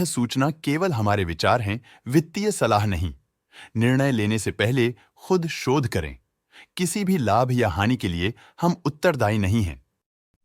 सूचना केवल हमारे विचार हैं, वित्तीय सलाह नहीं। निर्णय लेने से पहले खुद शोध करें। किसी भी लाभ या हानि के लिए हम उत्तरदायी नहीं हैं।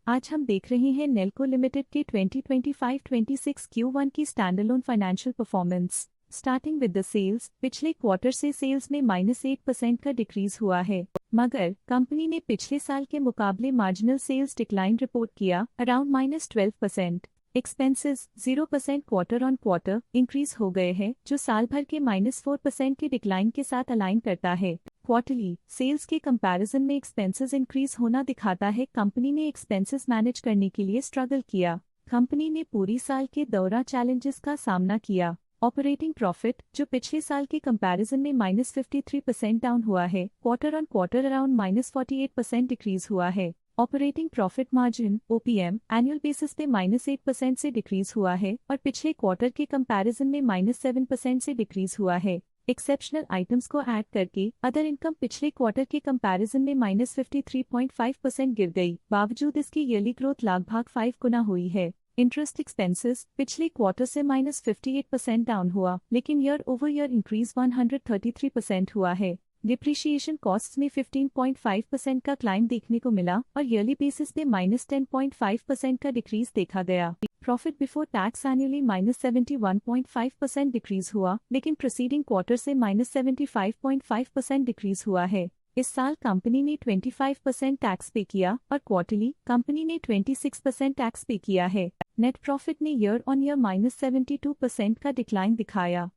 आज हम देख रहे हैं नेल्को लिमिटेड के 2025-26 Q1 की standalone financial performance. Starting with the sales, पिछले क्वार्टर से सेल्स में -8% का डिक्रीज हुआ है, मगर कंपनी ने पिछले साल के मुकाबले मार्जिनल सेल्स डिक्लाइन रिपोर्ट किया, around -12%। Expenses 0% quarter on quarter increase हो गए हैं, जो साल भर के -4% के डिक्लाइन के साथ अलाइन करता है। क्वार्टरली सेल्स के कंपैरिजन में एक्सपेंसेस इंक्रीज होना दिखाता है कंपनी ने एक्सपेंसेस मैनेज करने के लिए स्ट्रगल किया। कंपनी ने पूरी साल के दौरान चैलेंजेस का सामना किया। ऑपरेटिंग प्रॉफिट, जो पिछले साल के कंपैरिजन में -53% डाउन हुआ है, quarter on quarter around -48% decrease हुआ है। Operating profit margin OPM annual basis पे -8% से डिक्रीज हुआ है और पिछले क्वार्टर के कंपैरिजन में -7% से डिक्रीज हुआ है। एक्सेप्शनल आइटम्स को ऐड करके अदर इनकम पिछले क्वार्टर के कंपैरिजन में -53.5% गिर गई, बावजूद इसकी ईयरली ग्रोथ लगभग 5 गुना हुई है। इंटरेस्ट एक्सपेंसेस पिछले क्वार्टर से -58% डाउन हुआ, लेकिन ईयर ओवर ईयर इंक्रीज 133% हुआ है। डिप्रिशिएशन कॉस्ट्स में 15.5% का क्लाइम देखने को मिला और ईयरली बेसिस पे -10.5% का डिक्रीज देखा गया। Profit before tax annually -71.5% decrease हुआ, लेकिन प्रीसीडिंग क्वार्टर से -75.5% डिक्रीज हुआ है। इस साल कंपनी ने 25% टैक्स पे किया और क्वार्टरली कंपनी ने 26% टैक्स पे किया है। नेट प्रॉफिट ने ईयर ऑन ईयर -72% का डिक्लाइन दिखाया,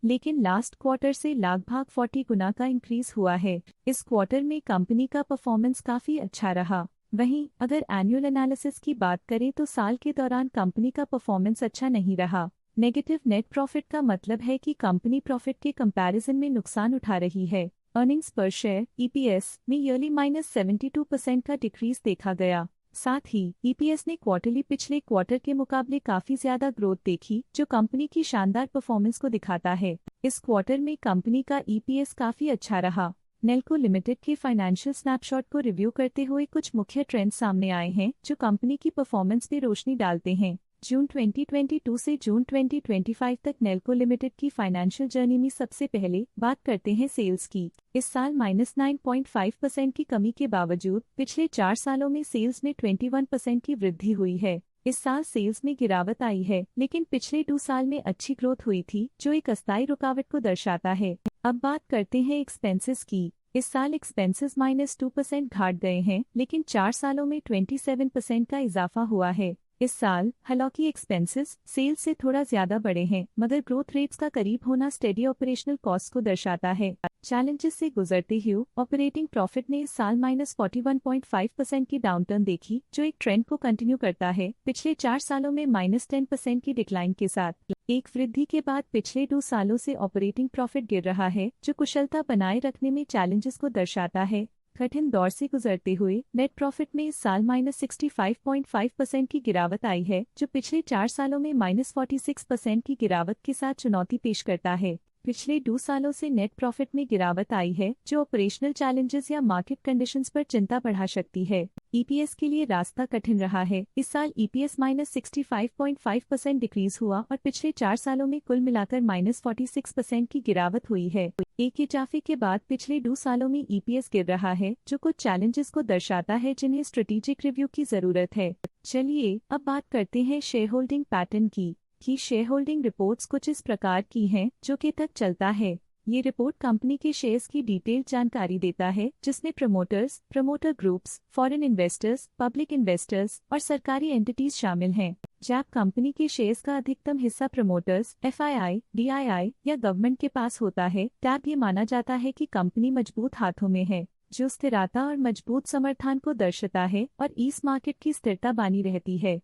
लेकिन लास्ट क्वार्टर से लगभग 40 गुना का इंक्रीज हुआ है। इस क्वार्टर में कंपनी का परफॉर्मेंस काफी अच्छा रहा। वहीं अगर एनुअल एनालिसिस की बात करें तो साल के दौरान कंपनी का परफॉर्मेंस अच्छा नहीं रहा। नेगेटिव नेट प्रॉफिट का मतलब है कि कंपनी प्रॉफिट के कंपैरिजन में नुकसान उठा रही है। अर्निंग्स पर शेयर EPS में ईयरली -72% का डिक्रीज देखा गया। साथ ही EPS ने क्वार्टरली पिछले क्वार्टर के मुकाबले काफी ज्यादा ग्रोथ देखी, जो कंपनी की शानदार परफॉर्मेंस को दिखाता है। इस क्वार्टर में कंपनी का EPS काफी अच्छा रहा। नेल्को लिमिटेड के फाइनेंशियल स्नैपशॉट को रिव्यू करते हुए कुछ मुख्य ट्रेंड्स सामने आए हैं, जो कंपनी की परफॉर्मेंस पे रोशनी डालते हैं। जून 2022 से जून 2025 तक नेल्को लिमिटेड की फाइनेंशियल जर्नी में सबसे पहले बात करते हैं सेल्स की। इस साल -9.5% की कमी के बावजूद पिछले 4 सालों में सेल्स में 21% की वृद्धि हुई है। इस साल सेल्स में गिरावट आई है, लेकिन पिछले 2 साल में अच्छी ग्रोथ हुई थी, जो एक अस्थायी रुकावट को दर्शाता है। अब बात करते हैं एक्सपेंसेस की। इस साल एक्सपेंसेस -2% घाट गए हैं, लेकिन 4 सालों में 27% का इजाफा हुआ है। इस साल हालांकि एक्सपेंसेस सेल्स से थोड़ा ज्यादा बढ़े हैं, मगर ग्रोथ रेट्स का करीब होना स्टेडी ऑपरेशनल कॉस्ट को दर्शाता है। चैलेंजेस से गुजरते हुए ऑपरेटिंग प्रॉफिट ने इस साल -41.5% की डाउनटर्न देखी, जो एक ट्रेंड को कंटिन्यू करता है पिछले 4 सालों में -10% की डिक्लाइन के साथ। एक वृद्धि के बाद पिछले 2 सालों से ऑपरेटिंग प्रॉफिट गिर रहा है, जो कुशलता बनाए रखने में चैलेंजेस को दर्शाता है। कठिन दौर से गुजरते हुए नेट प्रॉफिट में इस साल -65.5% की गिरावट आई है, जो पिछले 4 सालों में -46% की गिरावट के साथ चुनौती पेश करता है। पिछले 2 सालों से नेट प्रॉफिट में गिरावट आई है, जो ऑपरेशनल चैलेंजेस या मार्केट कंडीशंस पर चिंता बढ़ा सकती है। EPS के लिए रास्ता कठिन रहा है। इस साल EPS -65.5% डिक्रीज हुआ और पिछले 4 सालों में कुल मिलाकर -46% की गिरावट हुई है। एक इजाफे के बाद पिछले 2 सालों में EPS गिर रहा है, जो कुछ चैलेंजेस को दर्शाता है जिन्हें स्ट्रेटेजिक रिव्यू की जरूरत है। चलिए अब बात करते हैं शेयर होल्डिंग पैटर्न की। शेयर होल्डिंग रिपोर्ट्स कुछ इस प्रकार की हैं, जो के तक चलता है। ये रिपोर्ट कंपनी के शेयर्स की डिटेल्ड जानकारी देता है, जिसमें promoters, promoter groups, foreign investors, public investors और सरकारी एंटिटीज शामिल हैं। जब कंपनी के शेयर्स का अधिकतम हिस्सा प्रमोटर्स, FII, DII या गवर्नमेंट के पास होता है, तब ये माना जाता है कि कंपनी मजबूत हाथों में है, जो स्थिरता और मजबूत समर्थन को दर्शाता है और इस मार्केट की स्थिरता बनी रहती है।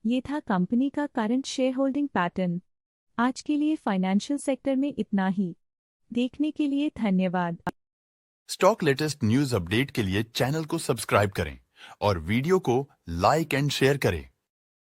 ये था कंपनी का करंट शेयर होल्डिंग पैटर्न। आज के लिए फाइनेंशियल सेक्टर में इतना ही। देखने के लिए धन्यवाद। स्टॉक लेटेस्ट न्यूज अपडेट के लिए चैनल को सब्सक्राइब करें और वीडियो को लाइक एंड शेयर करें।